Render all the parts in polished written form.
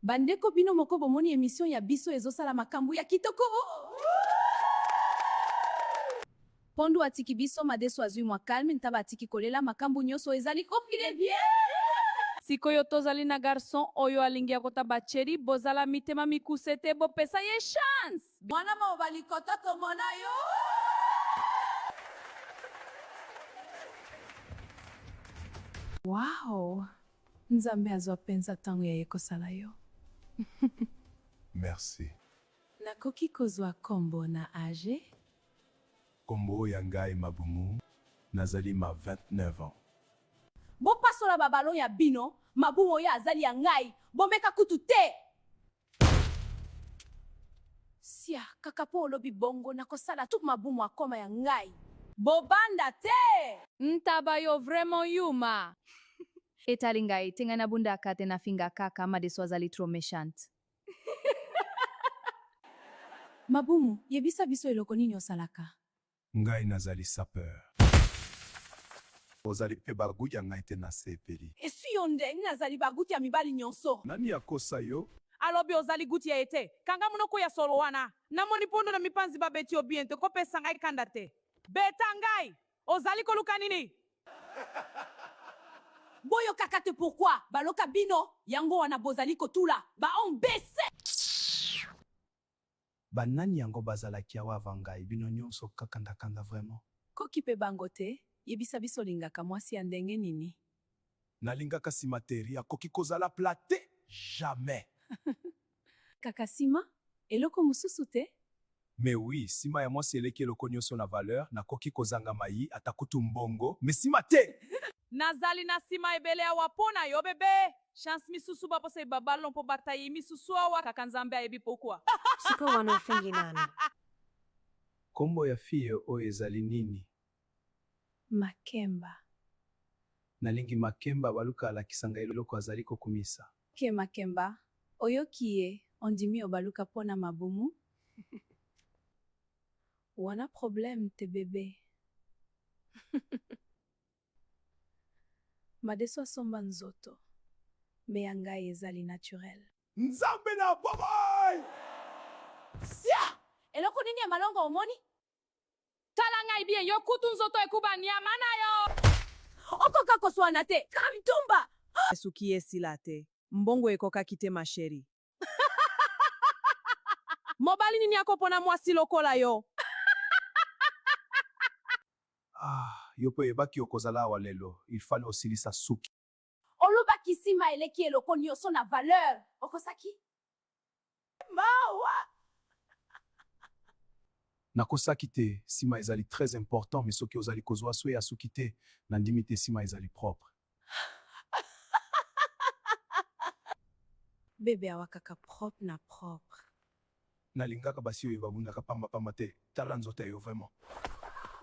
Bandeko bino moko bomoni émission ya biso ezosala makambo ya kitoko. Pondu atiki biso madeso azui mwa calme ntaba atiki kolela makambo nyonso ezali kopile bien. Sikoyo tozali na garçon oyo alingi akotaba chéri bozala mitema mikuse te bopesa ye chance. Mwana mobali kota tomona yo. Wow. Nzambe azwa penza tango ya ekosala yo. Merci. Nakoki kozwa kombo na age? Kombo ya ngai Mabumu, nazali ma 29 ans. Bopasola babalo ya bino, Mabumu oyo azali ya ngai, bomeka kutu te! Sia, kaka po olobi bongo nakosala tout Mabumu akoma ya ngai. Bobanda te! Ntaba yo vraiment yuma. Etali ngai tenga na bunda akate na finga kaka madeso azali trop méchante. Mabumu, yebisa biso eloko nini osalaka? Ngai nazali sapeur. Ozali pe baguti ya ngai te na sepeli. Esu yo ndenge nazali baguti ya mibali nyonso. Nani akosa yo? Alobi ozali guti ya ete. Kanga munoko ya solo wana. Namoni pondo na mipanzi babeti obiente ko pesa ngai kanda te. Beta ngai. Ozali koluka nini? Boyo kaka te pourquoi? Baloka bino, yango wana bozali kotula. Ba ombese! Banani yango bazalaki awa avangai bino nyonso kakanda vraiment. Koki pe bango te, yebisa biso lingaka mwasi ya ndenge nini? Nalingaka sima teri akoki kozala plate? Jamais. Kaka sima, eloko mususu te? Mais oui, sima ya mwasi eleki eloko nyonso na valeur, nakoki kozanga mai atakutu mbongo, mais sima te! Nazali na sima ebele awa pona yo bebe. Chance misusu bapose babalon po batayi misusu awa kaka nzambe ayebi pokwa. Siko wanofingi nani? Kombo ya fille oyo ezali nini? Makemba. Nalingi Makemba baluka alakisanga eloko azali kokumisa. Ke Makemba, oyoki ye, ondimi obaluka pona Mabumu? Wana problème te bébé. Madeso asomba nzoto. Me ya ngai ezali naturel. Nzambe na babai! Sia! Eloko nini ya malongo omoni? Tala ngai bien yo kutu nzoto ekuba nyama na yo. Okoka koswana te, kamtumba! Suki esila te. Mbongo ekoka kite ma chéri. Mobali nini akopona mwasi lokola yo? Yo pe ebaki okozala awa lelo. Il fallait osilisa suki. Olobaki sima eleki eloko nyonso na valeur. Okosaki? Mawa! Nakosaki te, sima ezali très important, mais soki ozali kozwa so ya suki te, nandimi te sima ezali propre. Bebe awa kaka propre na propre. Nalingaka basi oyo babundaka pamba te. Tala nzoto yo vraiment.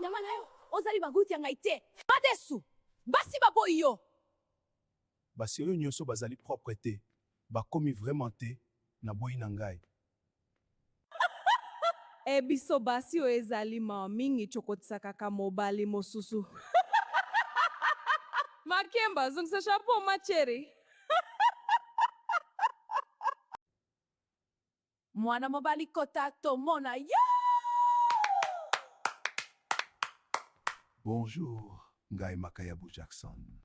Nyama na yo, ozali baguti ya ngai te. Madesu! Basi baboyi yo! Basi oyo nyonso bazali propre te. Bakomi vraiment te na boyi na ngai. Ebiso basi o ezali ma mingi chokotisa kaka mobali mosusu. Makemba zungisa chapeau ma chéri. Mwana mobali kota tomona yo! Bonjour, ngai Makayabu Jackson.